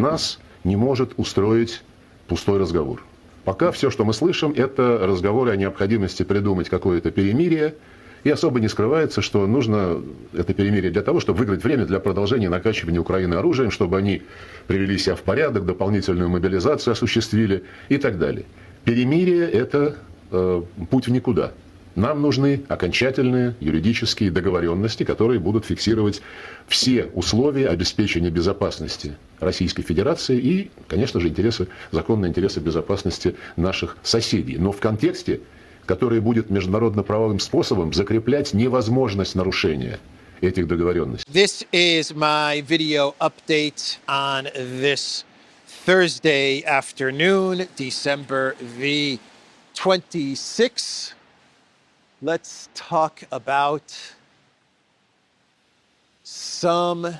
нас не может устроить пустой разговор. Пока все, что мы слышим, это разговоры о необходимости придумать какое-то перемирие, и особо не скрывается, что нужно это перемирие для того, чтобы выиграть время для продолжения накачивания Украины оружием, чтобы они привели себя в порядок, дополнительную мобилизацию осуществили и так далее. Перемирие – это путь в никуда. Нам нужны окончательные юридические договоренности, которые будут фиксировать все условия обеспечения безопасности Российской Федерации и, конечно же, законные интересы безопасности наших соседей. Но в контексте, который будет международно-правовым способом закреплять невозможность нарушения этих договоренностей. This is my video update on this Thursday afternoon, December the 26th. Let's talk about some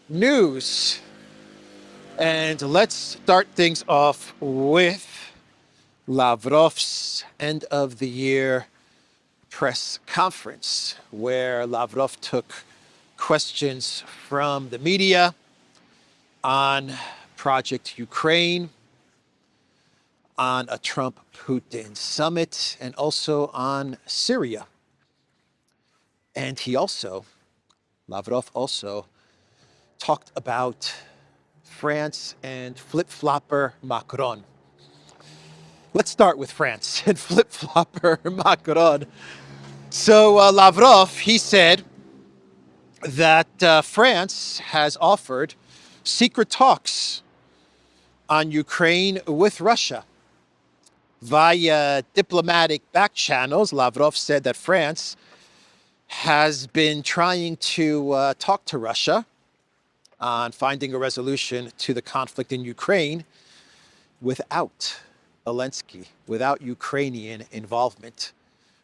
news. And let's start things off with Lavrov's end of the year press conference, where Lavrov took questions from the media on Project Ukraine, on a Trump-Putin summit, and also on Syria. And Lavrov also talked about France and flip-flopper Macron. Let's start with France and flip-flopper Macron. So Lavrov, he said that France has offered secret talks on Ukraine with Russia. Via diplomatic back channels, Lavrov said that France has been trying to talk to Russia on finding a resolution to the conflict in Ukraine without Zelensky, without Ukrainian involvement,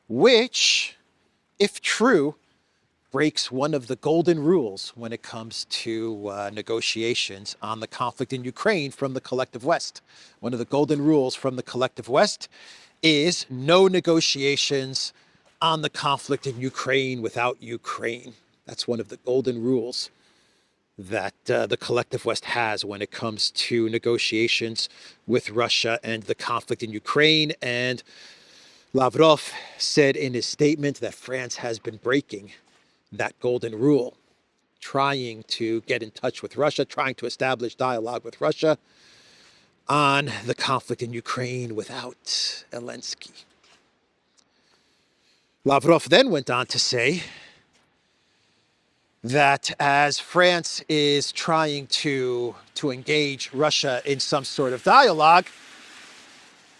which, if true, breaks one of the golden rules when it comes to negotiations on the conflict in Ukraine from the collective West. One of the golden rules from the collective West is no negotiations on the conflict in Ukraine without Ukraine. That's one of the golden rules that the collective West has when it comes to negotiations with Russia and the conflict in Ukraine. And Lavrov said in his statement that France has been breaking that golden rule, trying to get in touch with Russia, trying to establish dialogue with Russia on the conflict in Ukraine without Zelensky. Lavrov then went on to say that as France is trying to engage Russia in some sort of dialogue,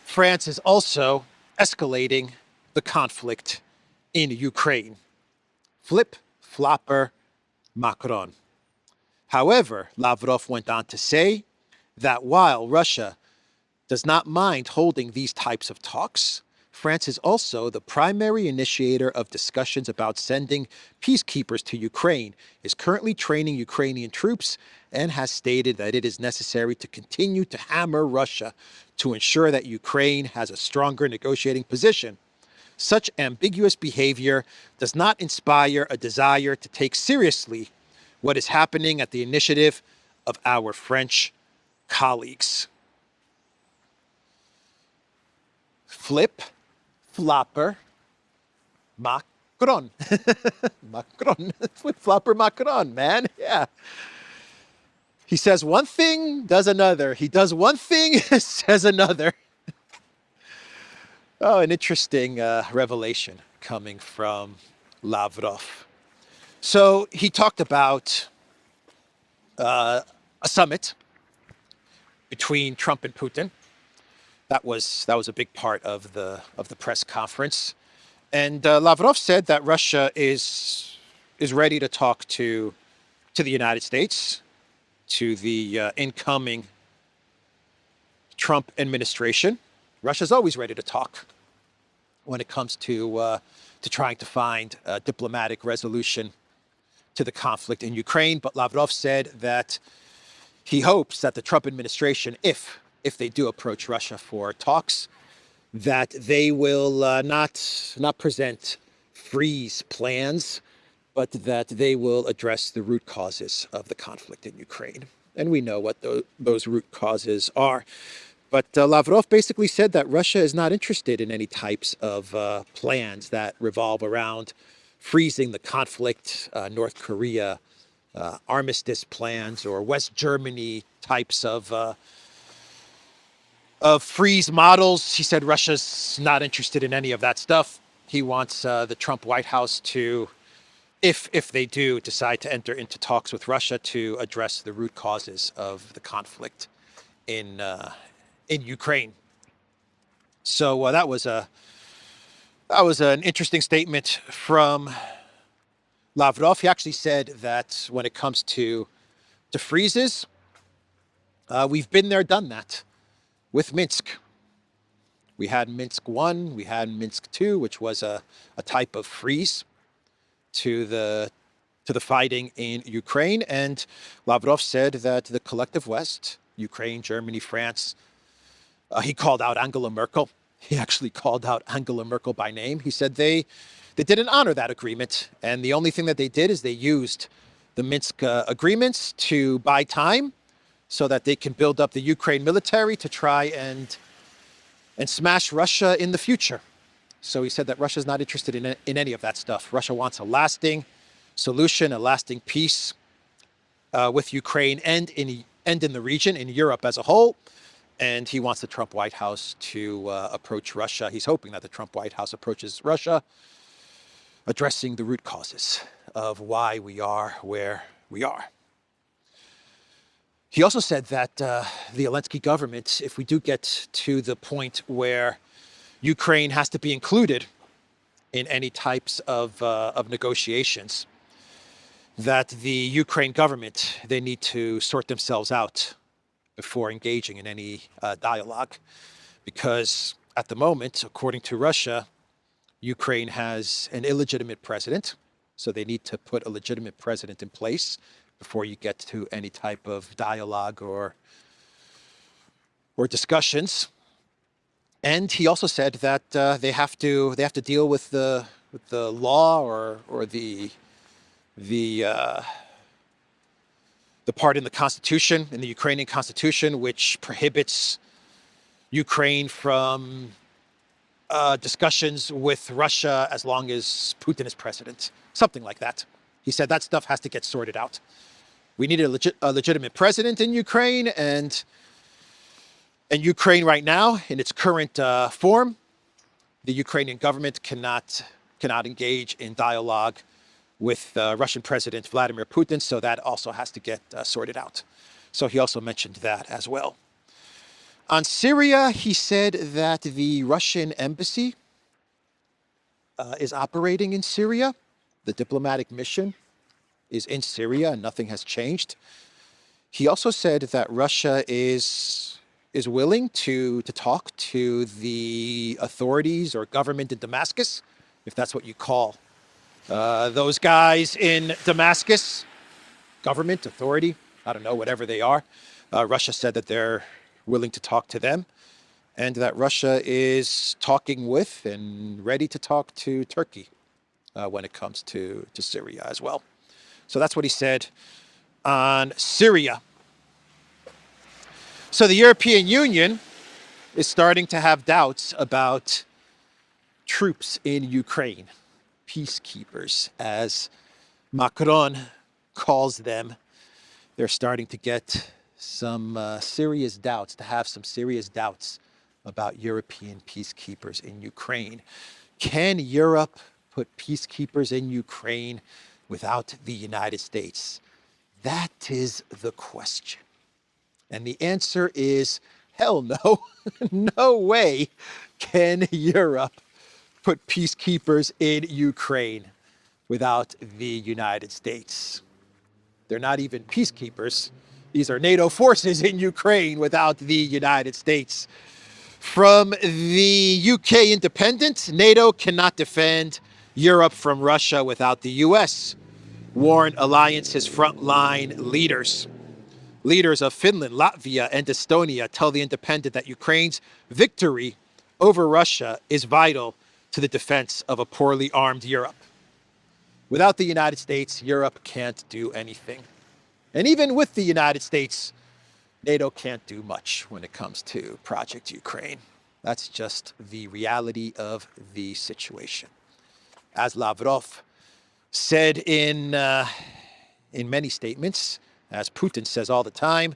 France is also escalating the conflict in Ukraine. Flip-flopper Macron. However, Lavrov went on to say that while Russia does not mind holding these types of talks, France is also the primary initiator of discussions about sending peacekeepers to Ukraine, is currently training Ukrainian troops, and has stated that it is necessary to continue to hammer Russia to ensure that Ukraine has a stronger negotiating position. Such ambiguous behavior does not inspire a desire to take seriously what is happening at the initiative of our French colleagues. Flip-flopper Macron. Macron. Flip-flopper Macron, man. Yeah. He says one thing, does another. He does one thing, says another. Oh, an interesting revelation coming from Lavrov. So he talked about a summit between Trump and Putin. That was a big part of the press conference, and Lavrov said that Russia is ready to talk to the United States, to the incoming Trump administration. Russia's always ready to talk when it comes to trying to find a diplomatic resolution to the conflict in Ukraine. But Lavrov said that he hopes that the Trump administration, if they do approach Russia for talks, that they will not present freeze plans, but that they will address the root causes of the conflict in Ukraine. And we know what those root causes are. But Lavrov basically said that Russia is not interested in any types of plans that revolve around freezing the conflict, North Korea, armistice plans, or West Germany types of freeze models. He said Russia's not interested in any of that stuff. He wants the Trump White House to, if they do decide to enter into talks with Russia, to address the root causes of the conflict in Ukraine. So that was an interesting statement from Lavrov. He actually said that when it comes to freezes, we've been there, done that with Minsk. We had Minsk 1, we had Minsk 2, which was a type of freeze to the fighting in Ukraine. And Lavrov said that the collective West, Ukraine, Germany, France, he called out Angela Merkel. He actually called out Angela Merkel by name. He said they didn't honor that agreement. And the only thing that they did is they used the Minsk agreements to buy time so that they can build up the Ukraine military to try and smash Russia in the future. So he said that Russia's not interested in any of that stuff. Russia wants a lasting solution, a lasting peace with Ukraine and in the region, in Europe as a whole. And he wants the Trump White House to approach Russia. He's hoping that the Trump White House approaches Russia, addressing the root causes of why we are where we are. He also said that the Zelensky government, if we do get to the point where Ukraine has to be included in any types of negotiations, that the Ukraine government, they need to sort themselves out before engaging in any dialogue. Because at the moment, according to Russia, Ukraine has an illegitimate president. So they need to put a legitimate president in place before you get to any type of dialogue or discussions. And he also said that they have to deal with the law or the part in the constitution, in the Ukrainian constitution, which prohibits Ukraine from discussions with Russia as long as Putin is president, something like that. He said that stuff has to get sorted out. We need a legitimate president in Ukraine, and Ukraine right now, in its current form, the Ukrainian government cannot engage in dialogue with Russian President Vladimir Putin, so that also has to get sorted out. So he also mentioned that as well. On Syria, he said that the Russian embassy is operating in Syria. The diplomatic mission is in Syria and nothing has changed. He also said that Russia is willing to talk to the authorities or government in Damascus, if that's what you call those guys in Damascus, government, authority, I don't know, whatever they are. Russia said that they're willing to talk to them and that Russia is talking with and ready to talk to Turkey when it comes to Syria as well. So that's what he said on Syria. So the European Union is starting to have doubts about troops in Ukraine, peacekeepers, as Macron calls them. They're starting to get some serious doubts, to have some serious doubts about European peacekeepers in Ukraine. Can Europe put peacekeepers in Ukraine without the United States? That is the question. And the answer is hell no. No way can Europe put peacekeepers in Ukraine without the United States. They're not even peacekeepers. These are NATO forces in Ukraine without the United States. From the UK Independent, NATO cannot defend Europe from Russia without the US, warned alliance's frontline leaders. Leaders of Finland, Latvia, and Estonia tell the Independent that Ukraine's victory over Russia is vital to the defense of a poorly armed Europe. Without the United States, Europe can't do anything. And even with the United States, NATO can't do much when it comes to Project Ukraine. That's just the reality of the situation. As Lavrov said in many statements, as Putin says all the time,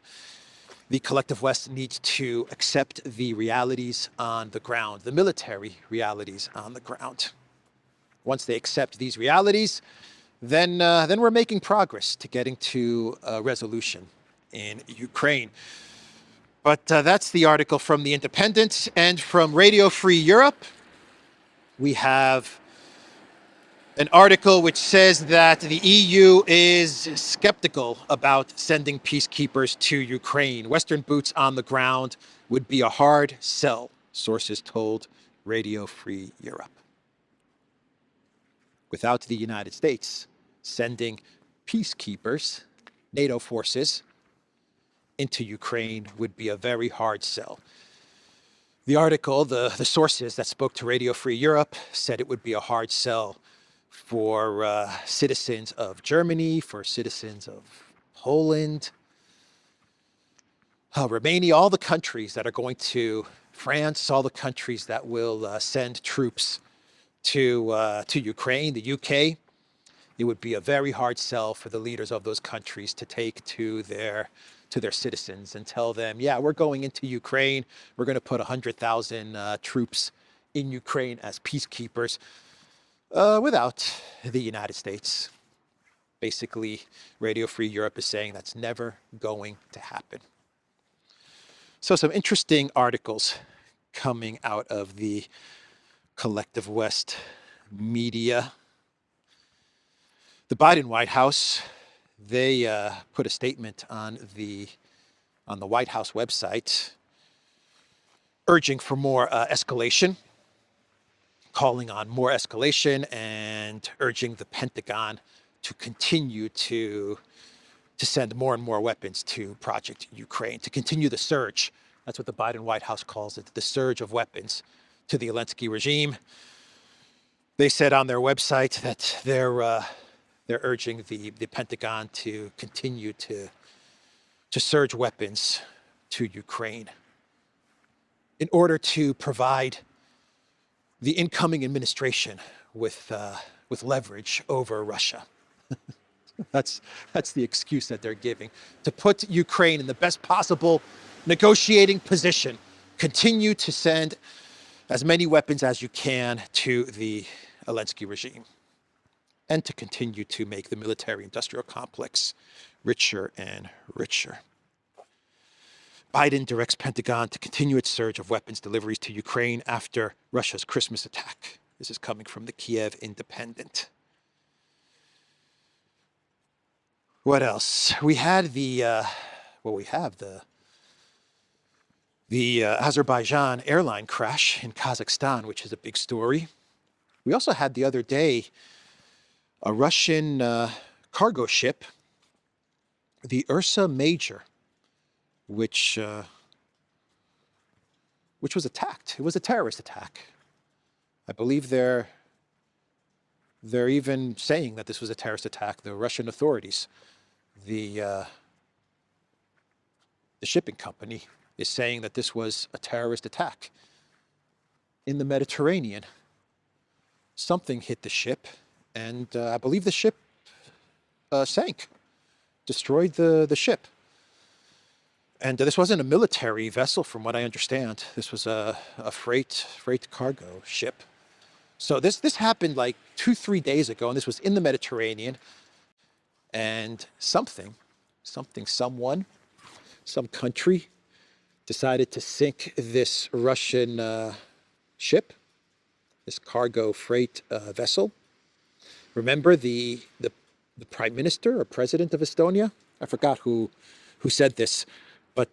the collective West needs to accept the realities on the ground, the military realities on the ground. Once they accept these realities, then we're making progress to getting to a resolution in Ukraine. But that's the article from The Independent. And from Radio Free Europe, we have an article which says that the EU is skeptical about sending peacekeepers to Ukraine. Western boots on the ground would be a hard sell, sources told Radio Free Europe. Without the United States sending peacekeepers, NATO forces, into Ukraine would be a very hard sell. The article, the sources that spoke to Radio Free Europe said it would be a hard sell for citizens of Germany, for citizens of Poland, Romania, all the countries that are going to France, all the countries that will send troops to Ukraine, the UK. It would be a very hard sell for the leaders of those countries to take to their citizens and tell them, yeah, we're going into Ukraine. We're going to put 100,000 troops in Ukraine as peacekeepers without the United States. Basically, Radio Free Europe is saying that's never going to happen. So some interesting articles coming out of the collective West media. The Biden White House, they put a statement on the White House website urging for more escalation, calling on more escalation and urging the Pentagon to continue to send more and more weapons to Project Ukraine, to continue the surge. That's what the Biden White House calls it, the surge of weapons to the Zelensky regime. They said on their website that they're urging the Pentagon to continue to surge weapons to Ukraine in order to provide the incoming administration with leverage over Russia. That's the excuse that they're giving, to put Ukraine in the best possible negotiating position. Continue to send as many weapons as you can to the Zelensky regime, and to continue to make the military-industrial complex richer and richer. Biden directs Pentagon to continue its surge of weapons deliveries to Ukraine after Russia's Christmas attack. This is coming from the Kiev Independent. What else? We had the Azerbaijan airline crash in Kazakhstan, which is a big story. We also had the other day a Russian cargo ship, the Ursa Major, which was attacked. It was a terrorist attack. I believe they're even saying that this was a terrorist attack. The Russian authorities, the shipping company, is saying that this was a terrorist attack in the Mediterranean. Something hit the ship, and I believe the ship sank, destroyed the ship. And this wasn't a military vessel, from what I understand. This was a freight cargo ship. So this happened like 2-3 days ago, and this was in the Mediterranean. And some country decided to sink this Russian ship, this cargo freight vessel. Remember the prime minister or president of Estonia? I forgot who said this, but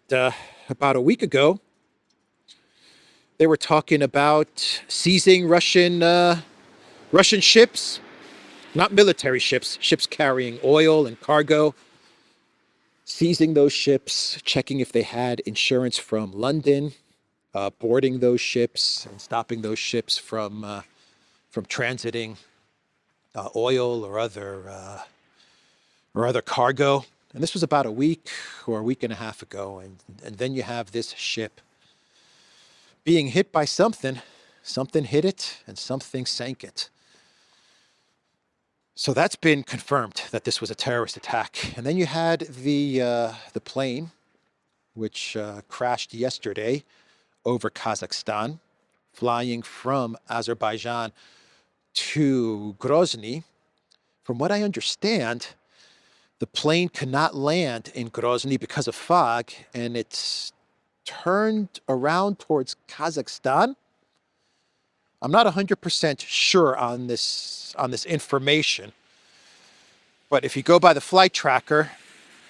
about a week ago, they were talking about seizing Russian ships, not military ships, ships carrying oil and cargo, seizing those ships, checking if they had insurance from London, boarding those ships and stopping those ships from transiting oil or other cargo. And this was about a week or a week and a half ago. And then you have this ship being hit by something. Something hit it and something sank it. So that's been confirmed that this was a terrorist attack. And then you had the plane, which crashed yesterday over Kazakhstan, flying from Azerbaijan to Grozny. From what I understand, the plane cannot land in Grozny because of fog, and it's turned around towards Kazakhstan. I'm not 100% sure on this information, but if you go by the flight tracker,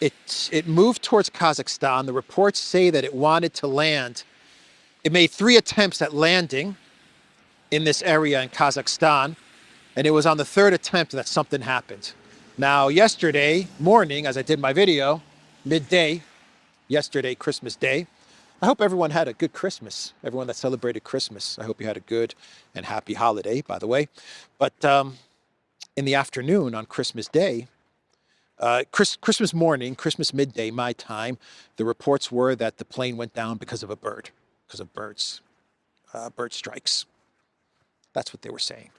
it moved towards Kazakhstan. The reports say that it wanted to land. It made 3 attempts at landing in this area in Kazakhstan, and it was on the 3rd attempt that something happened. Now, yesterday morning, as I did my video, midday, yesterday, Christmas Day, I hope everyone had a good Christmas. Everyone that celebrated Christmas, I hope you had a good and happy holiday, by the way. But in the afternoon on Christmas Day, Christmas morning, Christmas midday, my time, the reports were that the plane went down because of a bird, because of bird strikes. That's what they were saying.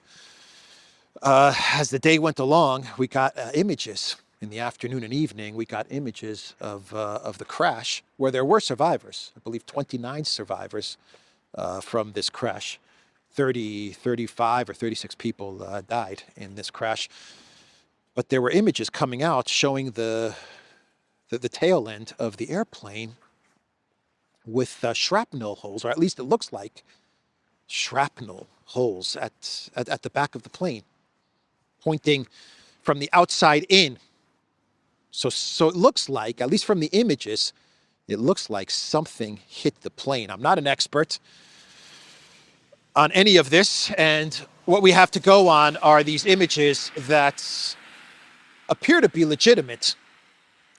As the day went along, we got images. In the afternoon and evening, we got images of the crash where there were survivors. I believe 29 survivors from this crash. 35 or 36 people died in this crash. But there were images coming out showing the tail end of the airplane with shrapnel holes, or at least it looks like shrapnel holes at the back of the plane, pointing from the outside in. So it looks like, at least from the images, it looks like something hit the plane. I'm not an expert on any of this, and what we have to go on are these images that appear to be legitimate,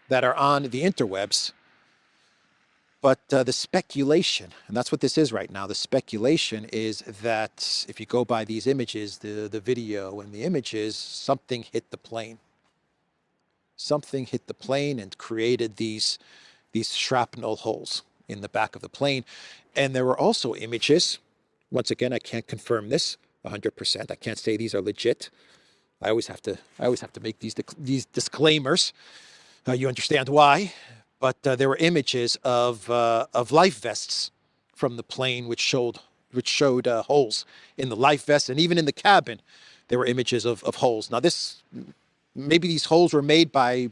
that are on the interwebs. But the speculation, and that's what this is right now, the speculation is that if you go by these images, the video and the images, something hit the plane. Something hit the plane and created these shrapnel holes in the back of the plane. And there were also images. Once again, I can't confirm this 100%. I can't say these are legit. I always have to make these disclaimers. You understand why? But there were images of life vests from the plane, which showed holes in the life vests, and even in the cabin, there were images of holes. Now, maybe these holes were made by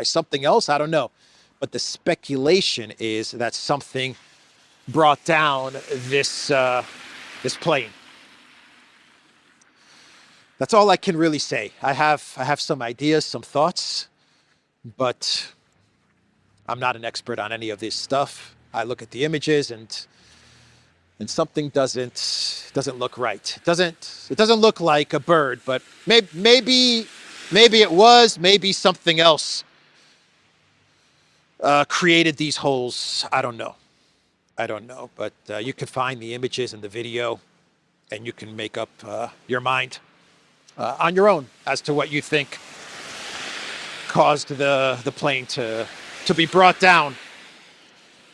something else. I don't know, but the speculation is that something brought down this plane. That's all I can really say. I have some ideas, some thoughts, but I'm not an expert on any of this stuff. I look at the images and something doesn't look right. It doesn't look like a bird, but maybe it was, maybe something else created these holes. I don't know, but you can find the images and the video, and you can make up your mind on your own as to what you think caused the plane to be brought down.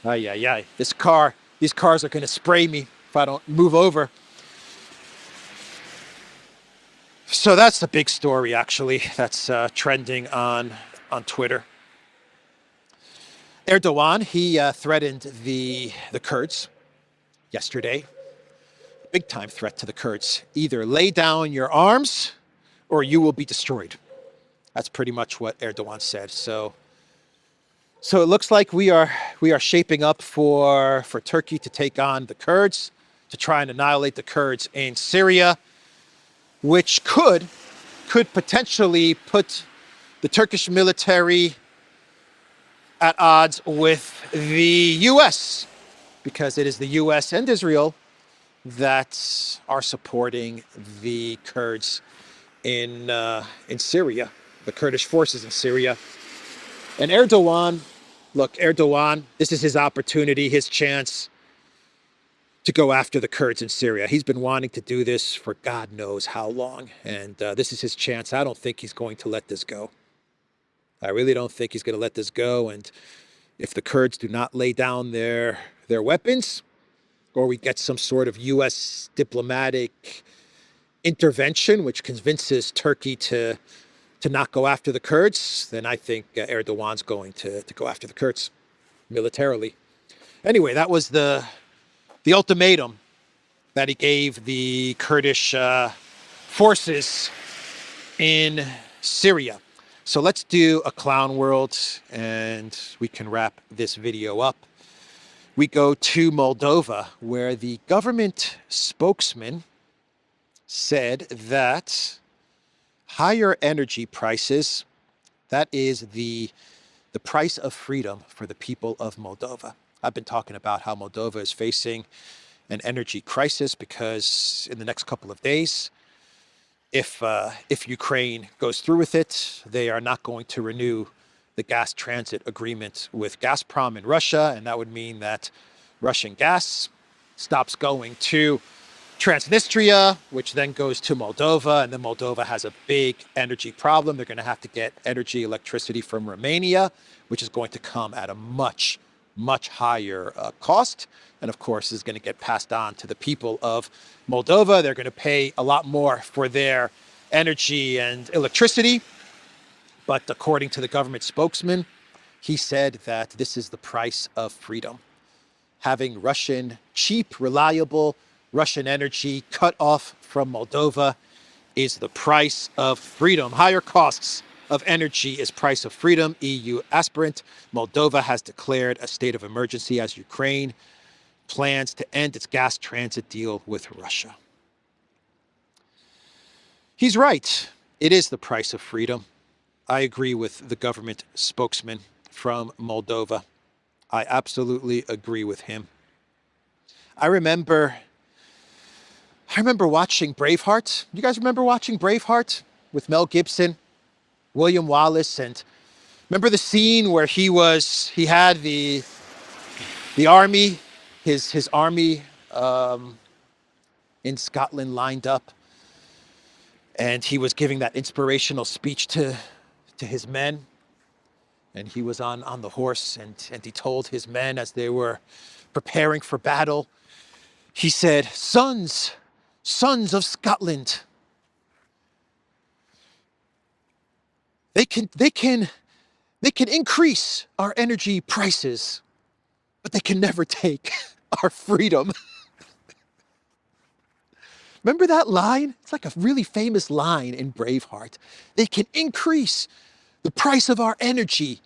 These cars are going to spray me if I don't move over. So that's the big story, actually, that's trending on Twitter. Erdogan, he threatened the Kurds yesterday. Big time threat to the Kurds. Either lay down your arms or you will be destroyed. That's pretty much what Erdogan said. So it looks like we are shaping up for Turkey to take on the Kurds, to try and annihilate the Kurds in Syria, which could potentially put the Turkish military at odds with the U.S., because it is the U.S. and Israel that are supporting the Kurds in Syria, the Kurdish forces in Syria. And Erdogan, this is his opportunity, his chance to go after the Kurds in Syria. He's been wanting to do this for God knows how long, and this is his chance. I don't think he's going to let this go. I really don't think he's going to let this go. And if the Kurds do not lay down their weapons, or we get some sort of U.S. diplomatic intervention, which convinces Turkey to not go after the Kurds, then I think Erdogan's going to go after the Kurds militarily. Anyway, that was the ultimatum that he gave the Kurdish forces in Syria. So let's do a clown world and we can wrap this video up. We go to Moldova, where the government spokesman said that higher energy prices, that is the price of freedom for the people of Moldova. I've been talking about how Moldova is facing an energy crisis because in the next couple of days, if Ukraine goes through with it, they are not going to renew the gas transit agreement with Gazprom in Russia, and that would mean that Russian gas stops going to Transnistria, which then goes to Moldova, and then Moldova has a big energy problem. They're going to have to get electricity from Romania, which is going to come at a much, much higher cost. And of course, is going to get passed on to the people of Moldova. They're going to pay a lot more for their energy and electricity. But according to the government spokesman, he said that this is the price of freedom. Having cheap, reliable Russian energy cut off from Moldova is the price of freedom. Higher costs of energy is price of freedom. EU aspirant. Moldova has declared a state of emergency as Ukraine plans to end its gas transit deal with Russia. He's right. It is the price of freedom. I agree with the government spokesman from Moldova. I absolutely agree with him. I remember watching Braveheart. You guys remember watching Braveheart with Mel Gibson, William Wallace, and remember the scene where he had the army, his army in Scotland lined up, and he was giving that inspirational speech to his men, and he was on the horse, and he told his men as they were preparing for battle, he said, sons of Scotland, they can increase our energy prices, but they can never take our freedom. Remember that line? It's like a really famous line in Braveheart. They can increase the price of our energy,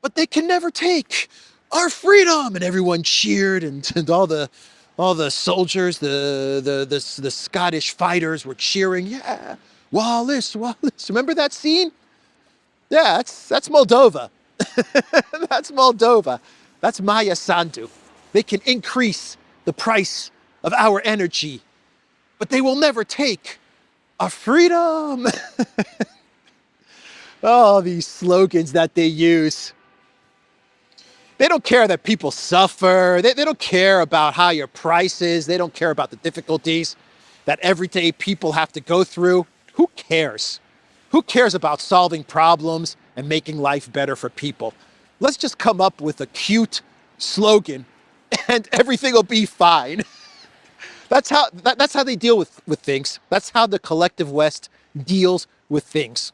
but they can never take our freedom. And everyone cheered, and all the soldiers, the Scottish fighters were cheering. Yeah, Wallace. Remember that scene? Yeah, that's Moldova. That's Moldova. That's Maya Sandu. They can increase the price of our energy, but they will never take our freedom. Oh, these slogans that they use. They don't care that people suffer. They don't care about higher prices. They don't care about the difficulties that everyday people have to go through. Who cares? Who cares about solving problems and making life better for people? Let's just come up with a cute slogan and everything will be fine. That's how they deal with things. That's how the collective West deals with things.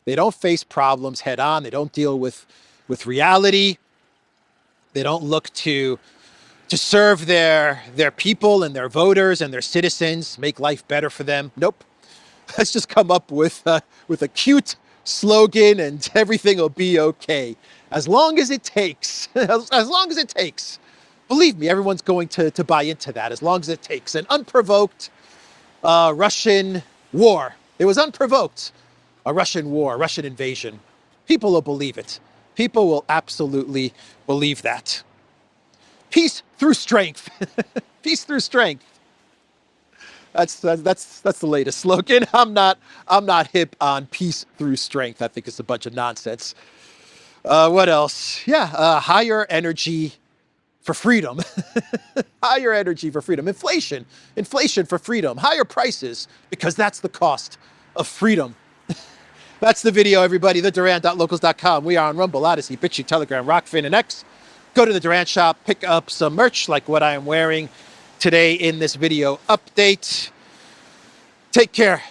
They don't face problems head on. They don't deal with reality. They don't look to serve their people and their voters and their citizens, make life better for them. Nope. Let's just come up with a cute slogan and everything will be okay. As long as it takes. As long as it takes. Believe me, everyone's going to buy into that as long as it takes. An unprovoked Russian war. It was unprovoked. A Russian war, a Russian invasion. People will believe it. People will absolutely believe that. Peace through strength. Peace through strength. That's the latest slogan. I'm not hip on peace through strength. I think it's a bunch of nonsense. What else? Yeah, higher energy for freedom. Higher energy for freedom. Inflation for freedom. Higher prices, because that's the cost of freedom. That's the video, everybody. TheDurant.locals.com. We are on Rumble, Odyssey, BitChute, Telegram, Rockfin, and X. Go to the Durant shop, pick up some merch like what I am wearing today in this video update. Take care.